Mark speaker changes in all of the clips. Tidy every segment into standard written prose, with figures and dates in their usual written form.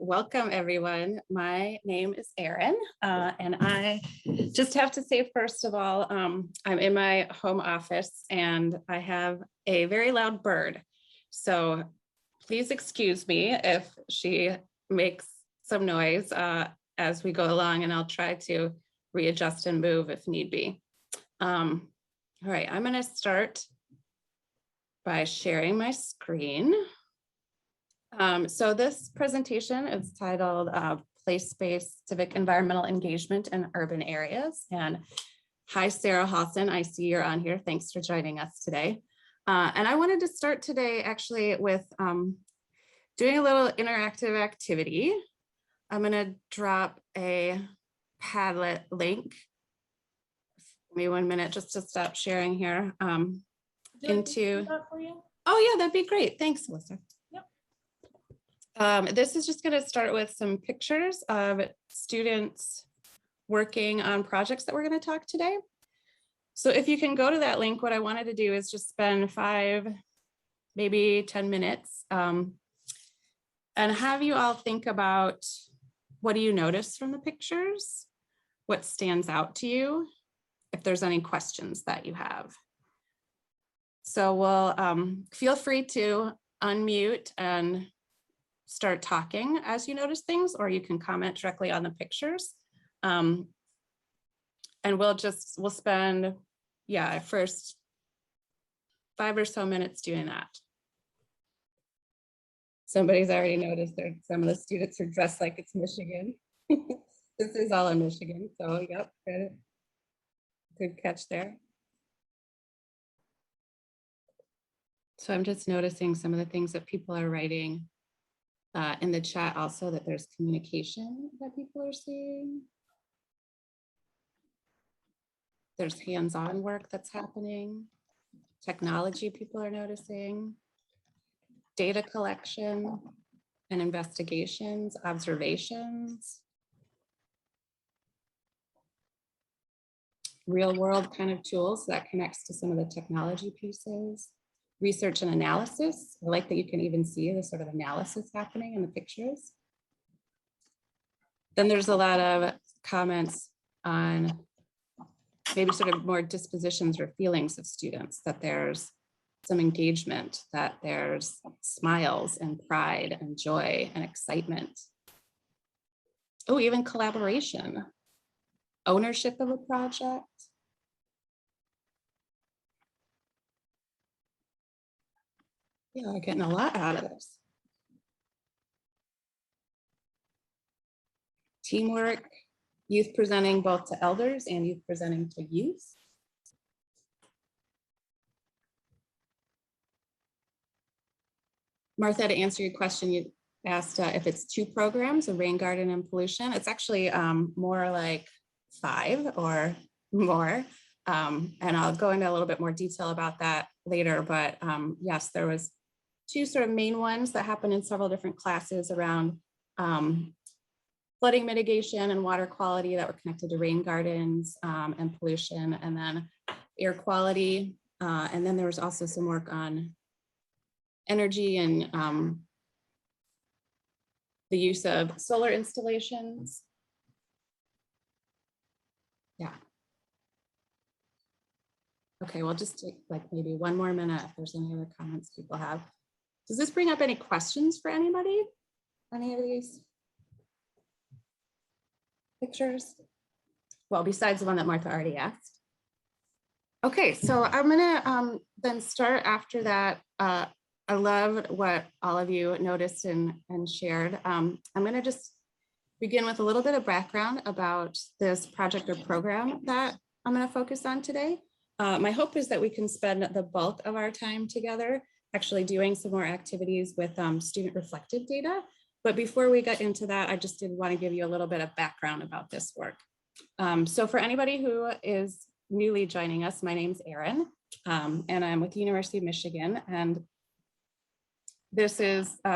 Speaker 1: welcome everyone. My name is Erin, and I just have to say, first of all, I'm in my home office and I have a very loud bird. So please excuse me if she makes some noise as we go along, and I'll try to readjust and move if need be. All right, I'm going to start by sharing my screen. So this presentation is titled Place-Based Civic Environmental Engagement in Urban Areas. And hi, Sarah Halson, I see you're on here. Thanks for joining us today. And I wanted to start today actually with doing a little interactive activity. I'm gonna drop a Padlet link. Give me 1 minute just to stop sharing here. Oh yeah, that'd be great. Thanks, Melissa. This is just going to start with some pictures of students working on projects that we're going to talk today. So if you can go to that link, what I wanted to do is just spend 5, maybe 10 minutes and have you all think about, what do you notice from the pictures? What stands out to you? If there's any questions that you have. So we'll feel free to unmute and start talking as you notice things, or you can comment directly on the pictures. And we'll spend, first 5 or so minutes doing that. Somebody's already noticed that some of the students are dressed like it's Michigan. This is all in Michigan, so yep, good catch there. So I'm just noticing some of the things that people are writing in the chat also, that there's communication that people are seeing. There's hands-on work that's happening. Technology people are noticing. Data collection and investigations, observations. Real world kind of tools that connects to some of the technology pieces. Research and analysis. I like that you can even see the sort of analysis happening in the pictures. Then there's a lot of comments on maybe sort of more dispositions or feelings of students, that there's some engagement, that there's smiles and pride and joy and excitement. Oh, even collaboration, ownership of a project. Yeah, I'm getting a lot out of this. Teamwork, youth presenting both to elders and youth presenting to youth. Martha, to answer your question, you asked if it's 2 programs, a rain garden and pollution. It's actually more like 5 or more. And I'll go into a little bit more detail about that later, but yes, there was 2 sort of main ones that happen in several different classes around flooding mitigation and water quality that were connected to rain gardens and pollution, and then air quality. And then there was also some work on energy and the use of solar installations. Yeah. Okay, we'll just take like maybe 1 more minute if there's any other comments people have. Does this bring up any questions for anybody? Any of these pictures? Well, besides the one that Martha already asked. Okay, so I'm gonna then start after that. I love what all of you noticed and shared. I'm gonna just begin with a little bit of background about this project or program that I'm gonna focus on today. My hope is that we can spend the bulk of our time together actually doing some more activities with student reflective data. But before we get into that, I just did want to give you a little bit of background about this work. So for anybody who is newly joining us, my name's Erin, and I'm with the University of Michigan. And this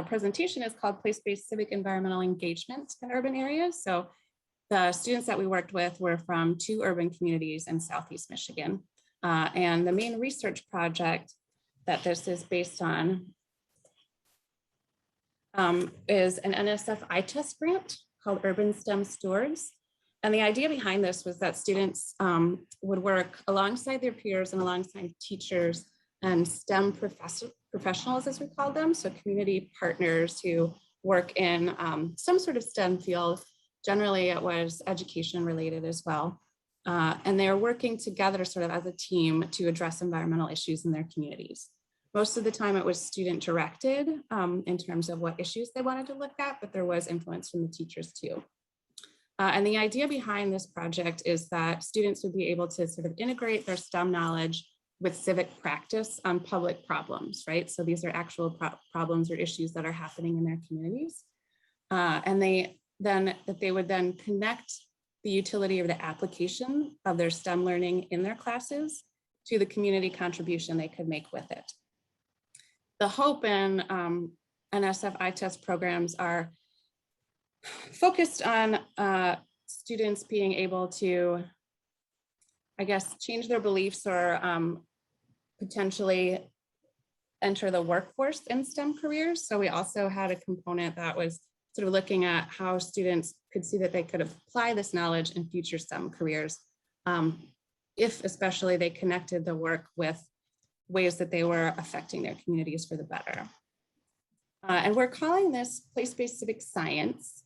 Speaker 1: presentation is called Place-Based Civic Environmental Engagement in Urban Areas. So the students that we worked with were from 2 urban communities in Southeast Michigan. And the main research project that this is based on is an NSF iTest grant called Urban STEM Stewards. And the idea behind this was that students would work alongside their peers and alongside teachers and STEM professionals, as we call them, so community partners who work in some sort of STEM field. Generally, it was education related as well. And they're working together sort of as a team to address environmental issues in their communities. Most of the time it was student directed in terms of what issues they wanted to look at, but there was influence from the teachers too. And the idea behind this project is that students would be able to sort of integrate their STEM knowledge with civic practice on public problems, right? So these are actual problems or issues that are happening in their communities. And they would then connect the utility or the application of their STEM learning in their classes to the community contribution they could make with it. The hope in NSF iTest programs are focused on students being able to, I guess, change their beliefs or potentially enter the workforce in STEM careers. So we also had a component that was sort of looking at how students could see that they could apply this knowledge in future STEM careers, if especially they connected the work with ways that they were affecting their communities for the better. And we're calling this place-based civic science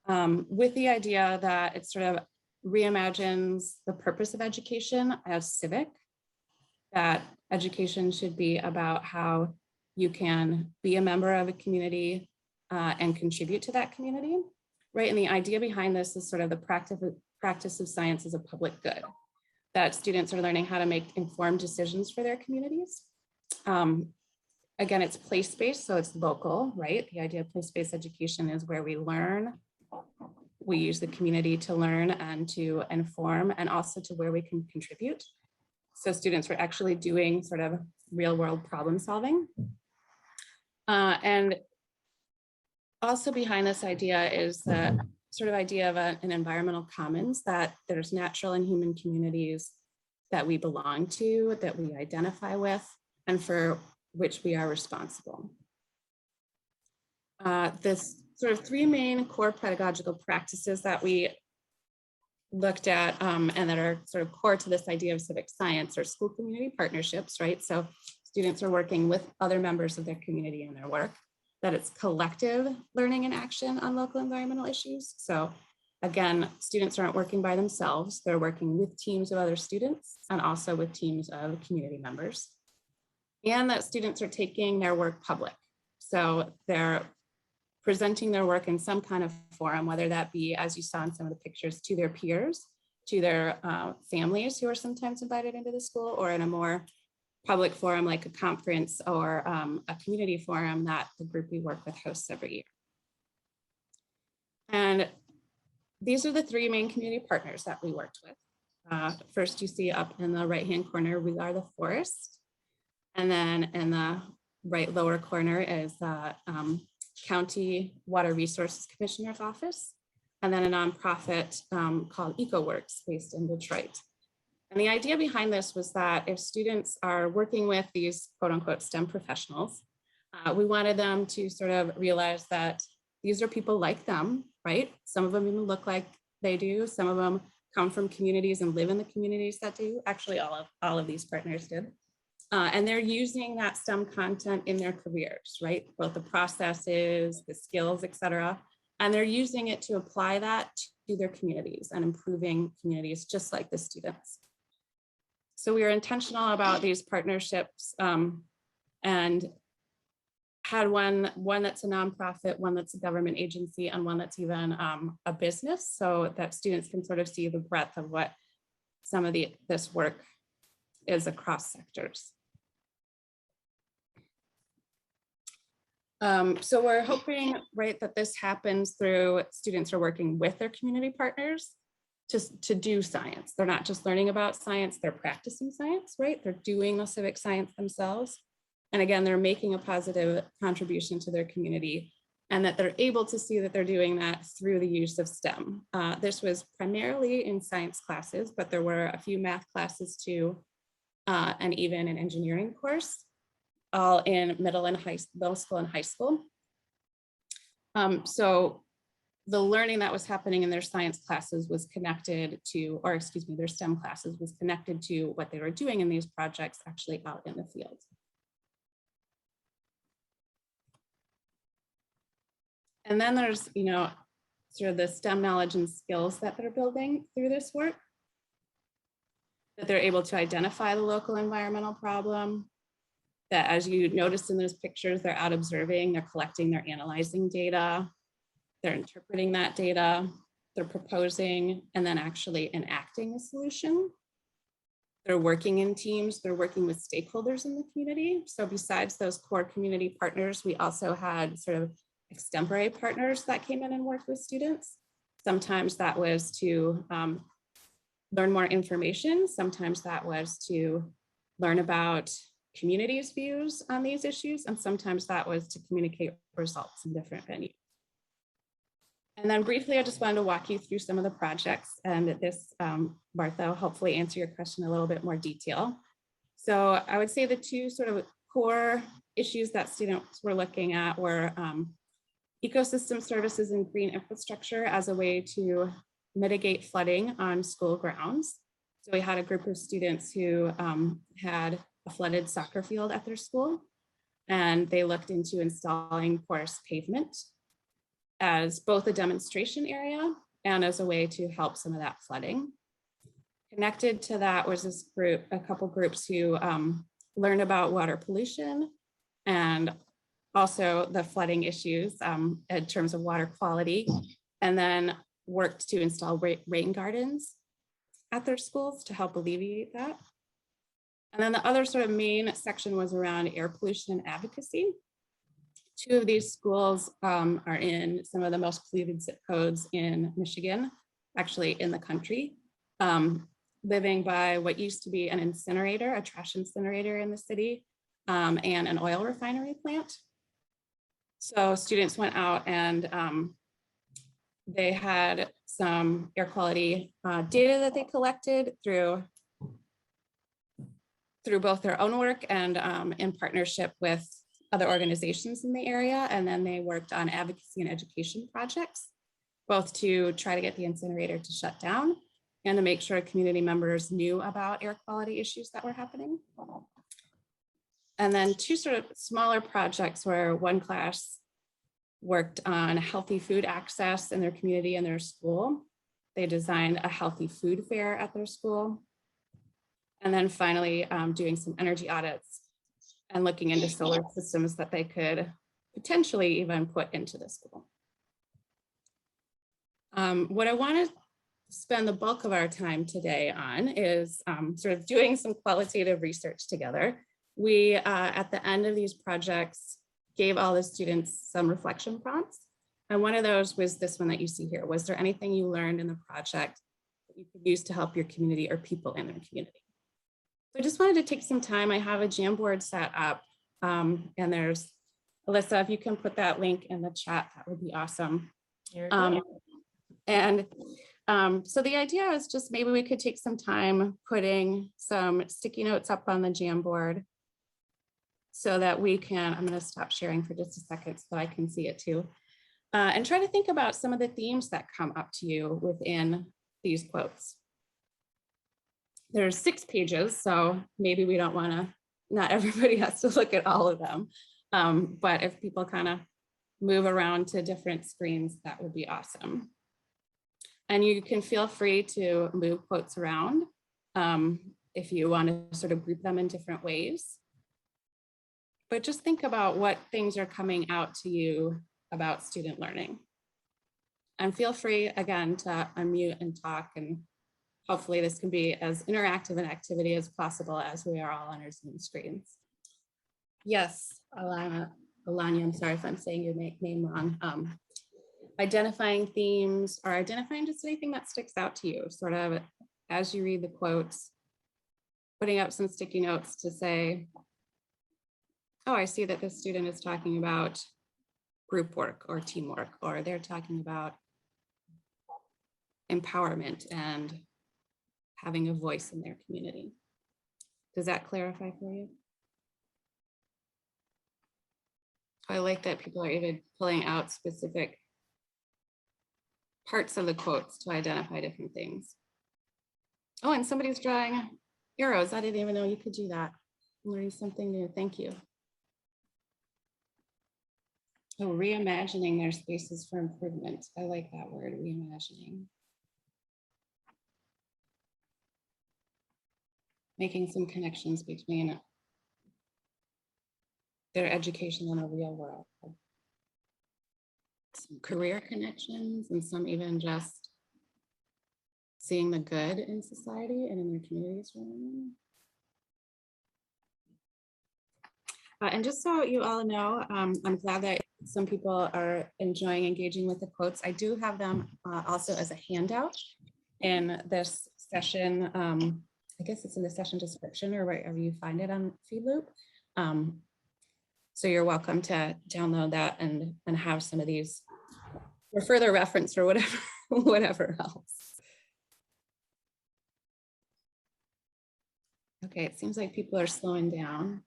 Speaker 1: with the idea that it sort of reimagines the purpose of education as civic, that education should be about how you can be a member of a community and contribute to that community, right? And the idea behind this is sort of the practice of science as a public good, that students are learning how to make informed decisions for their communities. Again, it's place-based, so it's local, right? The idea of place-based education is where we learn, we use the community to learn and to inform, and also to where we can contribute. So students were actually doing sort of real world problem solving. And also behind this idea is the sort of idea of an environmental commons, that there's natural and human communities that we belong to, that we identify with, and for which we are responsible. This sort of three main core pedagogical practices that we looked at and that are sort of core to this idea of civic science are school community partnerships, right? So students are working with other members of their community in their work, that it's collective learning and action on local environmental issues. So again, students aren't working by themselves, they're working with teams of other students and also with teams of community members. And that students are taking their work public. So they're presenting their work in some kind of forum, whether that be, as you saw in some of the pictures, to their peers, to their families who are sometimes invited into the school, or in a more public forum like a conference or a community forum that the group we work with hosts every year. And these are the three main community partners that we worked with. First, you see up in the right-hand corner, We Are the Forest. And then in the right lower corner is the County Water Resources Commissioner's Office, and then a nonprofit called EcoWorks based in Detroit. And the idea behind this was that if students are working with these quote unquote STEM professionals, we wanted them to sort of realize that these are people like them, right? Some of them even look like they do. Some of them come from communities and live in the communities that do. Actually, all of these partners did. And they're using that STEM content in their careers, right? Both the processes, the skills, et cetera. And they're using it to apply that to their communities and improving communities just like the students. So we were intentional about these partnerships and had one that's a nonprofit, one that's a government agency, and one that's even a business, so that students can sort of see the breadth of what some of this work is across sectors. So we're hoping, right, that this happens through students are working with their community partners to do science. They're not just learning about science, they're practicing science, right? They're doing the civic science themselves. And again, they're making a positive contribution to their community, and that they're able to see that they're doing that through the use of STEM. This was primarily in science classes, but there were a few math classes too, and even an engineering course, all in middle school and high school. So the learning that was happening in their science classes was connected to, or excuse me, their STEM classes was connected to what they were doing in these projects actually out in the field. And then there's, sort of the STEM knowledge and skills that they're building through this work, that they're able to identify the local environmental problem, that as you noticed in those pictures, they're out observing, they're collecting, they're analyzing data, they're interpreting that data, they're proposing, and then actually enacting a solution. They're working in teams, they're working with stakeholders in the community. So besides those core community partners, we also had sort of extempore partners that came in and worked with students. Sometimes that was to learn more information. Sometimes that was to learn about community's views on these issues. And sometimes that was to communicate results in different venues. And then briefly, I just wanted to walk you through some of the projects, and this, Martha, will hopefully answer your question in a little bit more detail. So I would say the two sort of core issues that students were looking at were ecosystem services and green infrastructure as a way to mitigate flooding on school grounds. So we had a group of students who had a flooded soccer field at their school, and they looked into installing porous pavement as both a demonstration area and as a way to help some of that flooding. Connected to that was this group, a couple groups who learned about water pollution and also the flooding issues in terms of water quality, and then worked to install rain gardens at their schools to help alleviate that. And then the other sort of main section was around air pollution and advocacy. Two of these schools are in some of the most polluted zip codes in Michigan, actually in the country, living by what used to be an incinerator, a trash incinerator in the city, and an oil refinery plant. So students went out and they had some air quality data that they collected through both their own work and in partnership with other organizations in the area. And then they worked on advocacy and education projects, both to try to get the incinerator to shut down and to make sure community members knew about air quality issues that were happening. And then two sort of smaller projects where one class worked on healthy food access in their community and their school. They designed a healthy food fair at their school. And then finally, doing some energy audits and looking into solar systems that they could potentially even put into the school. What I want to spend the bulk of our time today on is sort of doing some qualitative research together. We, at the end of these projects, gave all the students some reflection prompts. And one of those was this one that you see here. Was there anything you learned in the project that you could use to help your community or people in their community? So I just wanted to take some time. I have a Jamboard set up, and there's, Alyssa, if you can put that link in the chat, that would be awesome. So the idea is just maybe we could take some time putting some sticky notes up on the Jamboard so that we can, I'm going to stop sharing for just a second so I can see it too, and try to think about some of the themes that come up to you within these quotes. There's 6 pages, so maybe we don't want to, not everybody has to look at all of them. But if people kind of move around to different screens, that would be awesome. And you can feel free to move quotes around if you want to sort of group them in different ways. But just think about what things are coming out to you about student learning. And feel free, again, to unmute and talk, and hopefully this can be as interactive an activity as possible as we are all on our Zoom screens. Yes, Alanya, I'm sorry if I'm saying your name wrong. Identifying themes or identifying just anything that sticks out to you, sort of as you read the quotes, putting up some sticky notes to say, oh, I see that this student is talking about group work or teamwork, or they're talking about empowerment and having a voice in their community. Does that clarify for you? I like that people are even pulling out specific parts of the quotes to identify different things. Oh, and somebody's drawing arrows. I didn't even know you could do that. I'm learning something new. Thank you. Oh, reimagining their spaces for improvement. I like that word, reimagining. Making some connections between their education and the real world. Some career connections and some even just seeing the good in society and in their communities. And just so you all know, I'm glad that some people are enjoying engaging with the quotes. I do have them also as a handout in this session. I guess it's in the session description or wherever you find it on FeedLoop. So you're welcome to download that and have some of these for further reference or whatever, whatever else. Okay, it seems like people are slowing down.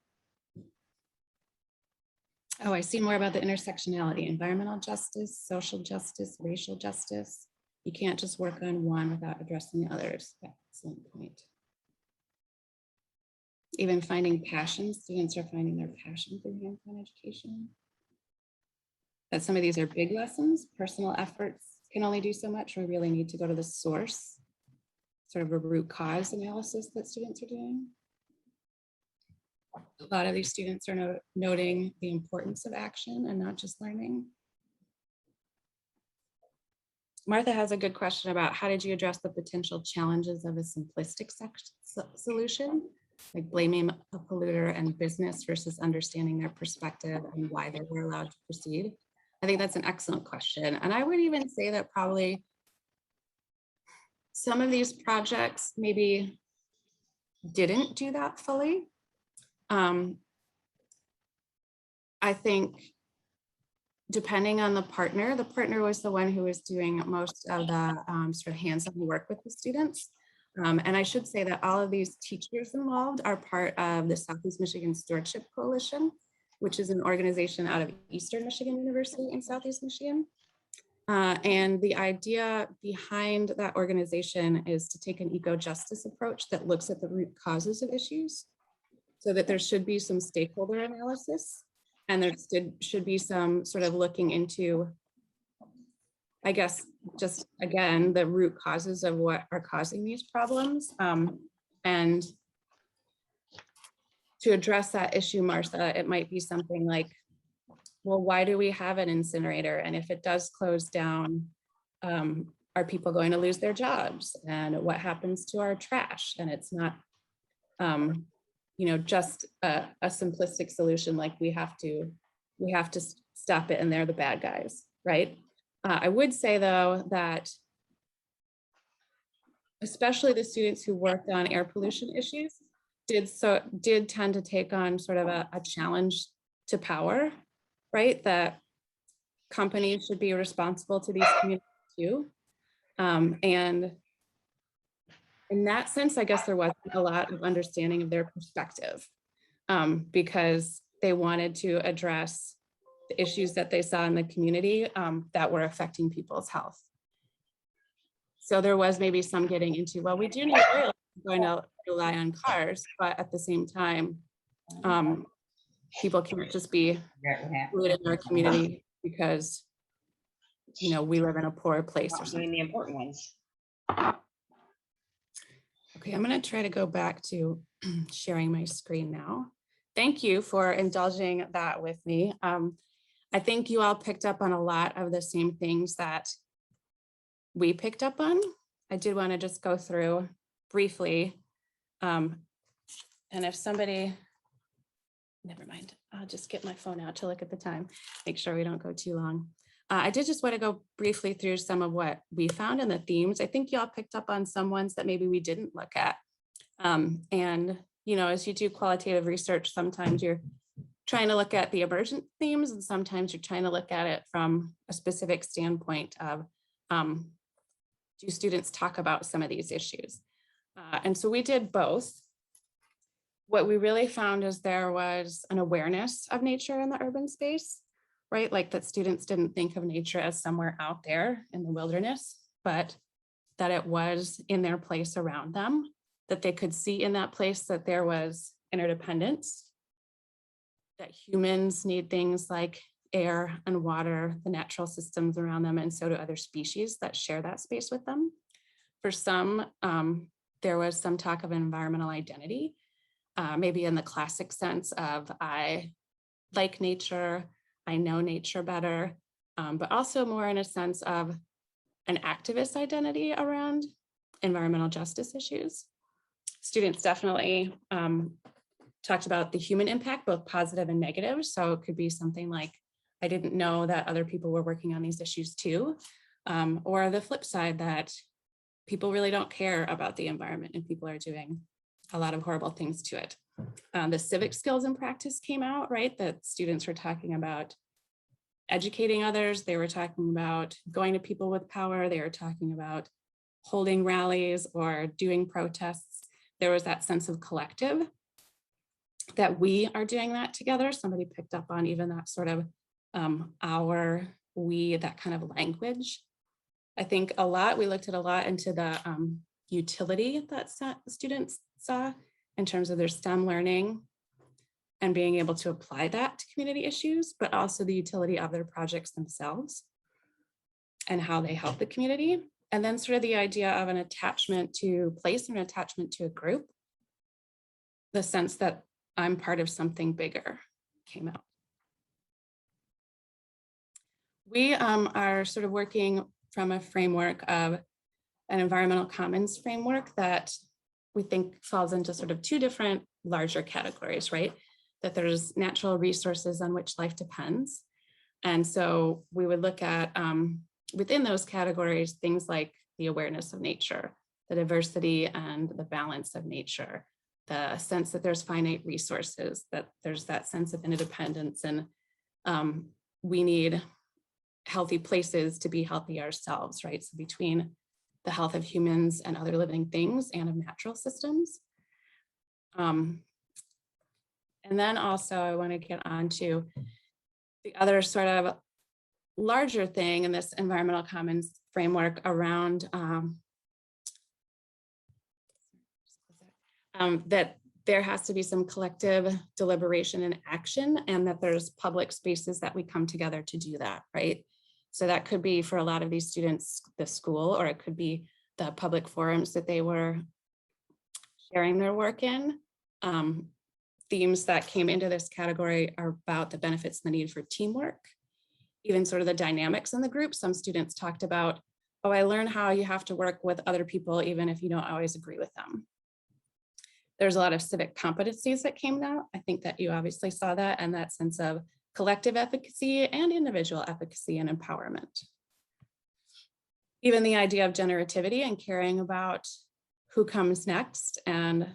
Speaker 1: Oh, I see more about the intersectionality, environmental justice, social justice, racial justice. You can't just work on one without addressing the others. Excellent point. Even finding passion, students are finding their passion through hands-on education. That some of these are big lessons, personal efforts can only do so much. We really need to go to the source, sort of a root cause analysis that students are doing. A lot of these students are noting the importance of action and not just learning. Martha has a good question about how did you address the potential challenges of a simplistic solution, like blaming a polluter and business versus understanding their perspective and why they were allowed to proceed? I think that's an excellent question. And I would even say that probably some of these projects maybe didn't do that fully. I think depending on the partner was the one who was doing most of the sort of hands-on work with the students. And I should say that all of these teachers involved are part of the Southeast Michigan Stewardship Coalition, which is an organization out of Eastern Michigan University in Southeast Michigan. And the idea behind that organization is to take an eco-justice approach that looks at the root causes of issues, so that there should be some stakeholder analysis, and there should be some sort of looking into, I guess, just again, the root causes of what are causing these problems. And to address that issue, Martha, it might be something like, well, why do we have an incinerator? And if it does close down, are people going to lose their jobs? And what happens to our trash? And it's not, you know, just a simplistic solution like we have to stop it and they're the bad guys, right? I would say though that especially the students who worked on air pollution issues did tend to take on sort of a challenge to power, right? That companies should be responsible to these communities too. And in that sense, I guess there wasn't a lot of understanding of their perspective because they wanted to address the issues that they saw in the community that were affecting people's health. So there was maybe some getting into, well, we do need oil, we're going to rely on cars, but at the same time, people can't just be polluted in our community because, you know, we live in a poor place or something.
Speaker 2: The important ones.
Speaker 1: Okay, I'm going to try to go back to sharing my screen now. Thank you for indulging that with me. I think you all picked up on a lot of the same things that we picked up on. I did want to just go through briefly. And if somebody, never mind, I'll just get my phone out to look at the time, make sure we don't go too long. I did just want to go briefly through some of what we found in the themes. I think y'all picked up on some ones that maybe we didn't look at. And, you know, as you do qualitative research, sometimes you're trying to look at the emergent themes and sometimes you're trying to look at it from a specific standpoint of, do students talk about some of these issues? And so we did both. What we really found is there was an awareness of nature in the urban space. right? Like that students didn't think of nature as somewhere out there in the wilderness, but that it was in their place around them, that they could see in that place that there was interdependence, that humans need things like air and water, the natural systems around them, and so do other species that share that space with them. For some, there was some talk of environmental identity, maybe in the classic sense of I like nature, I know nature better, but also more in a sense of an activist identity around environmental justice issues. Students definitely talked about the human impact, both positive and negative. So it could be something like, I didn't know that other people were working on these issues too. Or the flip side, that people really don't care about the environment and people are doing a lot of horrible things to it. The civic skills and practice came out, right? That students were talking about educating others. They were talking about going to people with power. They were talking about holding rallies or doing protests. There was that sense of collective, that we are doing that together. Somebody picked up on even that sort of our, we, that kind of language. I think we looked at a lot into the utility that students saw in terms of their STEM learning and being able to apply that to community issues, but also the utility of their projects themselves and how they help the community. And then sort of the idea of an attachment to place and an attachment to a group, the sense that I'm part of something bigger came out. We are sort of working from a framework of an environmental commons framework that we think falls into sort of two different larger categories, right? That there's natural resources on which life depends. And so we would look at within those categories, things like the awareness of nature, the diversity and the balance of nature, the sense that there's finite resources, that there's that sense of interdependence, and we need healthy places to be healthy ourselves, right? So between the health of humans and other living things and of natural systems. And then also I want to get on to the other sort of larger thing in this environmental commons framework around that there has to be some collective deliberation and action, and that there's public spaces that we come together to do that, right? So that could be for a lot of these students, the school, or it could be the public forums that they were sharing their work in. Themes that came into this category are about the benefits and the need for teamwork, even sort of the dynamics in the group. Some students talked about, oh, I learned how you have to work with other people, even if you don't always agree with them. There's a lot of civic competencies that came out. I think that you obviously saw that, and that sense of collective efficacy and individual efficacy and empowerment. Even the idea of generativity and caring about who comes next and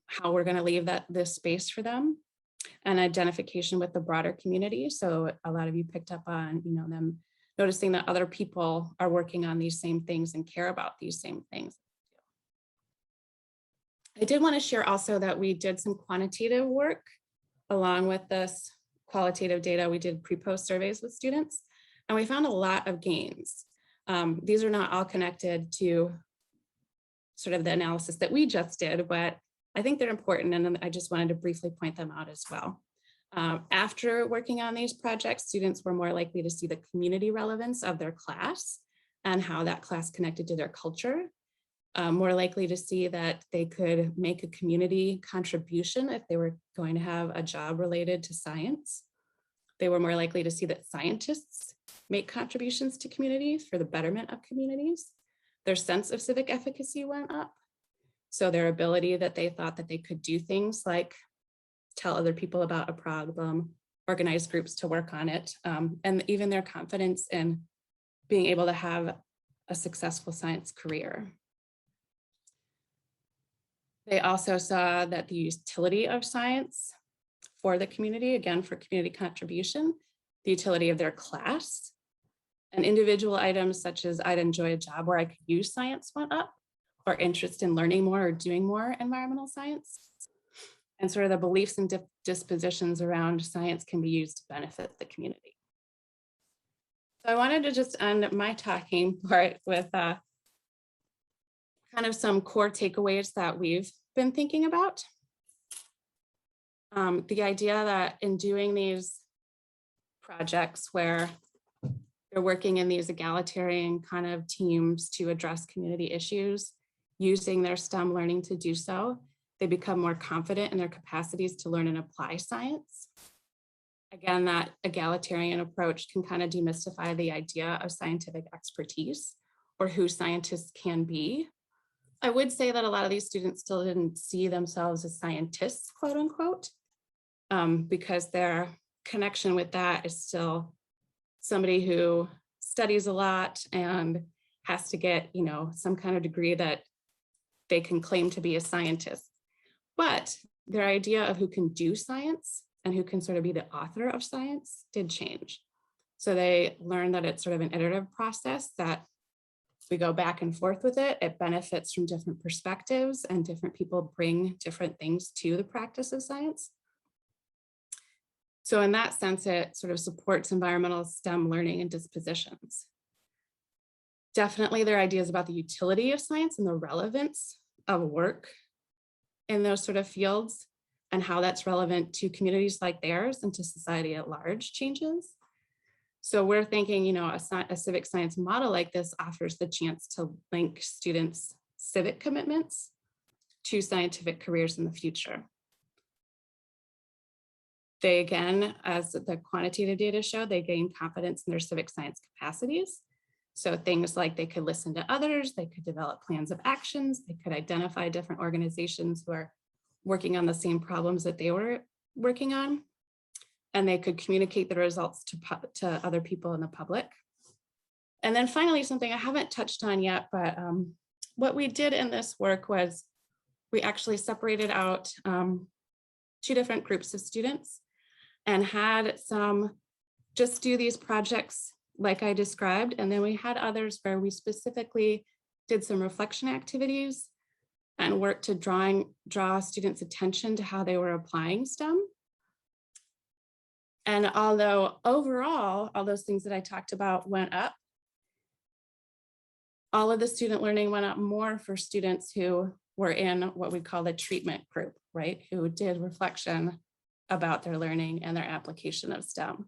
Speaker 1: how we're going to leave this space for them, and identification with the broader community. So a lot of you picked up on, them noticing that other people are working on these same things and care about these same things. I did want to share also that we did some quantitative work along with this qualitative data. We did pre-post surveys with students, and we found a lot of gains. These are not all connected to sort of the analysis that we just did, but I think they're important, and I just wanted to briefly point them out as well. After working on these projects, students were more likely to see the community relevance of their class and how that class connected to their culture. More likely to see that they could make a community contribution if they were going to have a job related to science. They were more likely to see that scientists make contributions to communities for the betterment of communities. Their sense of civic efficacy went up. So their ability that they thought that they could do things like tell other people about a problem, organize groups to work on it, and even their confidence in being able to have a successful science career. They also saw that the utility of science for the community, again, for community contribution, the utility of their class, and individual items such as I'd enjoy a job where I could use science went up, or interest in learning more or doing more environmental science. And sort of the beliefs and dispositions around science can be used to benefit the community. So I wanted to just end my talking part with kind of some core takeaways that we've been thinking about. The idea that in doing these projects where they're working in these egalitarian kind of teams to address community issues, using their STEM learning to do so, they become more confident in their capacities to learn and apply science. Again, that egalitarian approach can kind of demystify the idea of scientific expertise or who scientists can be. I would say that a lot of these students still didn't see themselves as scientists, quote unquote, because their connection with that is still somebody who studies a lot and has to get, some kind of degree that they can claim to be a scientist. But their idea of who can do science and who can sort of be the author of science did change. So they learned that it's sort of an iterative process, that we go back and forth with it. It benefits from different perspectives and different people bring different things to the practice of science. So in that sense, it sort of supports environmental STEM learning and dispositions. Definitely there are ideas about the utility of science and the relevance of work in those sort of fields and how that's relevant to communities like theirs and to society at large changes. So we're thinking, a civic science model like this offers the chance to link students' civic commitments to scientific careers in the future. They, again, as the quantitative data show, they gain confidence in their civic science capacities. So things like they could listen to others, they could develop plans of actions, they could identify different organizations who are working on the same problems that they were working on, and they could communicate the results to other people in the public. And then finally, something I haven't touched on yet, but what we did in this work was we actually separated out 2 different groups of students and had some just do these projects like I described. And then we had others where we specifically did some reflection activities and worked to draw students' attention to how they were applying STEM. And although overall, all those things that I talked about went up, all of the student learning went up more for students who were in what we call the treatment group, right? Who did reflection about their learning and their application of STEM.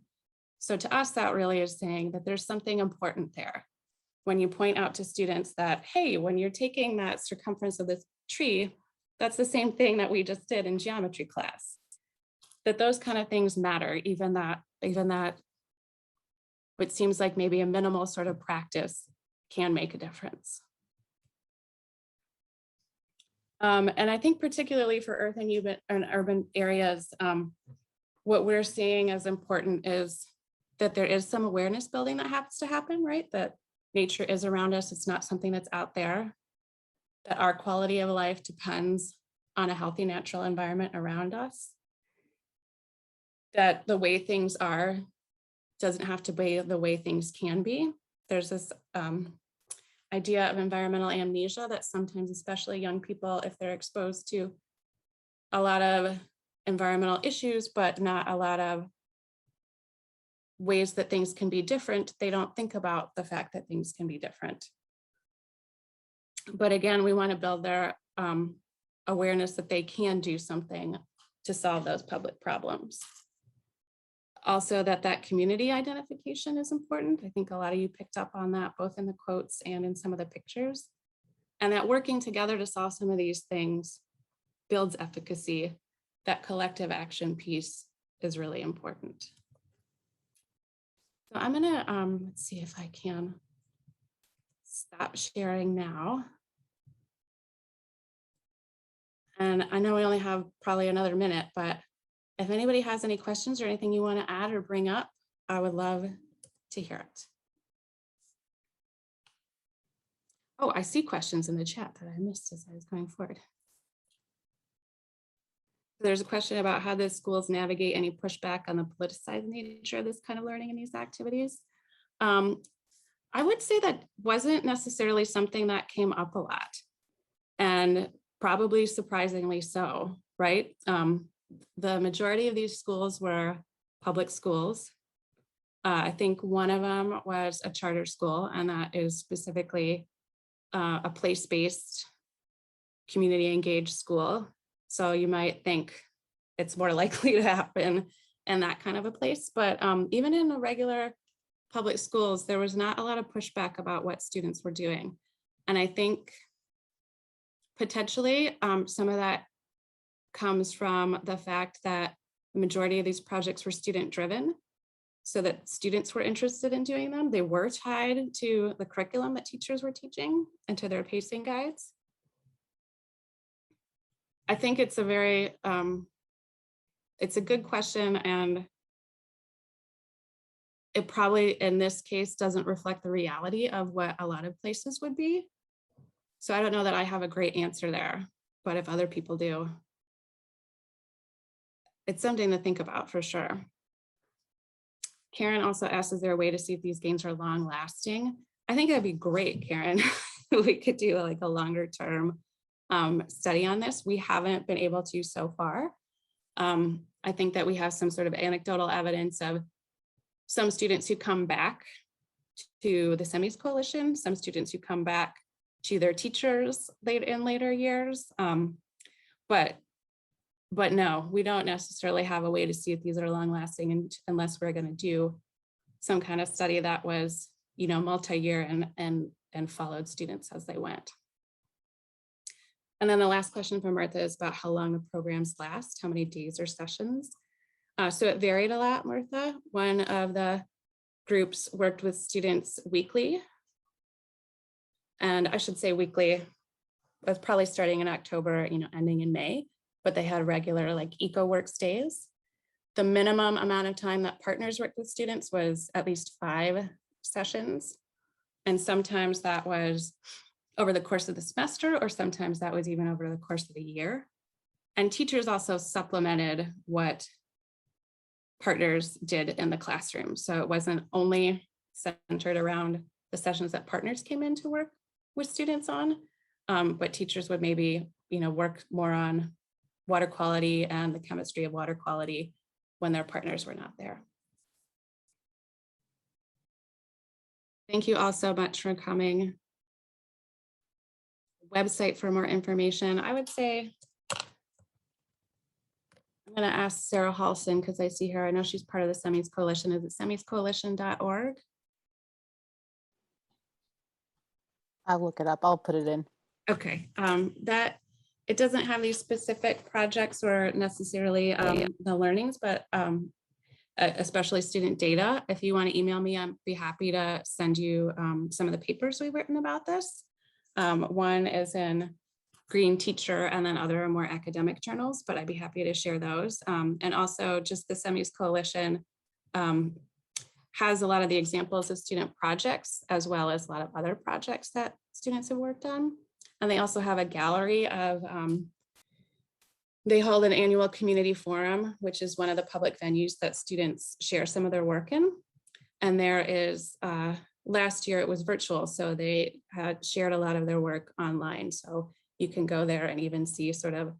Speaker 1: So to us, that really is saying that there's something important there. When you point out to students that, hey, when you're taking that circumference of this tree, that's the same thing that we just did in geometry class. That those kind of things matter, even that what seems like maybe a minimal sort of practice can make a difference. And I think particularly for earth and urban areas, what we're seeing as important is that there is some awareness building that has to happen, right? That nature is around us. It's not something that's out there. That our quality of life depends on a healthy natural environment around us. That the way things are doesn't have to be the way things can be. There's this idea of environmental amnesia that sometimes, especially young people, if they're exposed to a lot of environmental issues, but not a lot of ways that things can be different, they don't think about the fact that things can be different. But again, we want to build their awareness that they can do something to solve those public problems. Also, that community identification is important. I think a lot of you picked up on that, both in the quotes and in some of the pictures. And that working together to solve some of these things builds efficacy. That collective action piece is really important. So I'm gonna, let's see if I can stop sharing now. And I know we only have probably another minute, but if anybody has any questions or anything you want to add or bring up, I would love to hear it. Oh, I see questions in the chat that I missed as I was going forward. There's a question about how the schools navigate any pushback on the politicized nature of this kind of learning and these activities. I would say that wasn't necessarily something that came up a lot, and probably surprisingly so, right? The majority of these schools were public schools. I think one of them was a charter school, and that is specifically a place-based, community engaged school. So you might think it's more likely to happen in that kind of a place. But even in the regular public schools, there was not a lot of pushback about what students were doing. And I think potentially some of that comes from the fact that the majority of these projects were student driven, so that students were interested in doing them. They were tied to the curriculum that teachers were teaching and to their pacing guides. I think it's a very, it's a good question, and it probably in this case doesn't reflect the reality of what a lot of places would be. So I don't know that I have a great answer there, but if other people do, it's something to think about for sure. Karen also asked, is there a way to see if these gains are long lasting? I think that'd be great, Karen. We could do like a longer term study on this. We haven't been able to so far. I think that we have some sort of anecdotal evidence of some students who come back to the Semis Coalition, some students who come back to their teachers in later years. But no, we don't necessarily have a way to see if these are long lasting unless we're going to do some kind of study that was, you know, multi-year and followed students as they went. And then the last question from Martha is about how long the programs last, how many days or sessions. So it varied a lot, Martha. One of the groups worked with students weekly. And I should say weekly, was probably starting in October, you know, ending in May, but they had regular like eco-works days. The minimum amount of time that partners worked with students was at least 5 sessions. And sometimes that was over the course of the semester, or sometimes that was even over the course of the year. And teachers also supplemented what partners did in the classroom. So it wasn't only centered around the sessions that partners came in to work with students on, but teachers would maybe, you know, work more on water quality and the chemistry of water quality when their partners were not there. Thank you all so much for coming. Website for more information. I would say, I'm going to ask Sarah Halson because I see her. I know she's part of the Semis Coalition. Is it semiscoalition.org?
Speaker 2: I'll look it up. I'll put it in.
Speaker 1: Okay, that it doesn't have these specific projects or necessarily the learnings, but especially student data. If you want to email me, I'd be happy to send you some of the papers we've written about this. One is in Green Teacher, and then other are more academic journals, but I'd be happy to share those. And also just the Semis Coalition has a lot of the examples of student projects, as well as a lot of other projects that students have worked on. And they also have a gallery of, they hold an annual community forum, which is one of the public venues that students share some of their work in. And there is, last year it was virtual, so they had shared a lot of their work online. So you can go there and even see sort of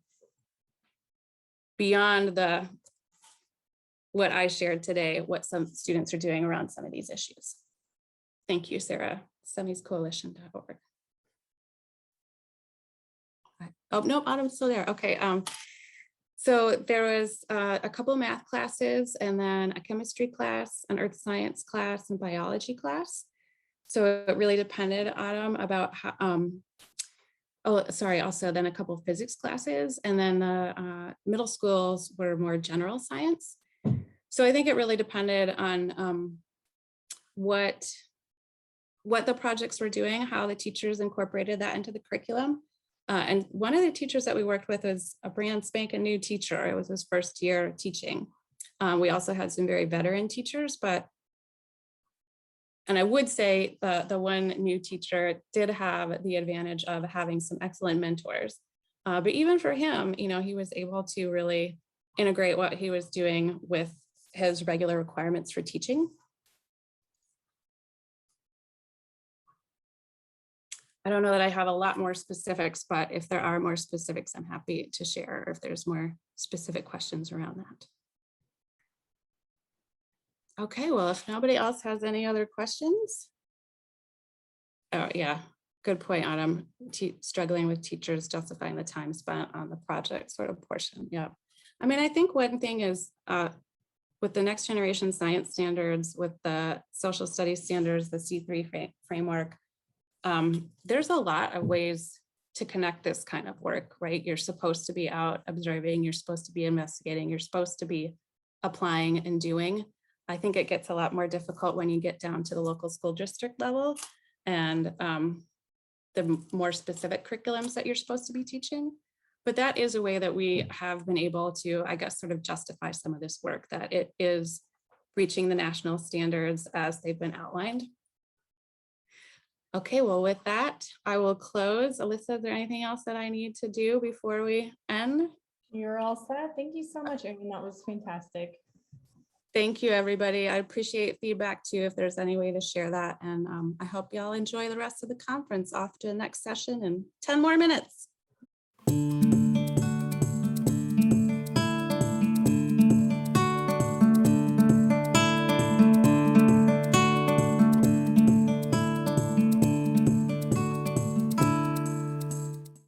Speaker 1: beyond what I shared today, what some students are doing around some of these issues. Thank you, Sarah. semiscoalition.org. Oh, no, Autumn's still there. Okay. So there was a couple of math classes, and then a chemistry class, an earth science class, and biology class. So it really depended, Autumn, about how, also then a couple of physics classes, and then the middle schools were more general science. So I think it really depended on what the projects were doing, how the teachers incorporated that into the curriculum. And one of the teachers that we worked with was a brand spanking new teacher. It was his first year teaching. We also had some very veteran teachers, and I would say the one new teacher did have the advantage of having some excellent mentors. But even for him, you know, he was able to really integrate what he was doing with his regular requirements for teaching. I don't know that I have a lot more specifics, but if there are more specifics, I'm happy to share if there's more specific questions around that. Okay, well, if nobody else has any other questions. Oh, yeah, good point, Autumn. Struggling with teachers justifying the time spent on the project sort of portion. Yeah. I mean, I think one thing is with the next generation science standards, with the social studies standards, the C3 framework, there's a lot of ways to connect this kind of work, right? You're supposed to be out observing, you're supposed to be investigating, you're supposed to be applying and doing. I think it gets a lot more difficult when you get down to the local school district level and the more specific curriculums that you're supposed to be teaching. But that is a way that we have been able to, I guess, sort of justify some of this work, that it is reaching the national standards as they've been outlined. Okay, well, with that, I will close. Alyssa, is there anything else that I need to do before we end?
Speaker 3: You're all set. Thank you so much, Erin. That was fantastic.
Speaker 1: Thank you, everybody. I appreciate feedback too, if there's any way to share that. And I hope y'all enjoy the rest of the conference. Off to the next session in 10 more minutes.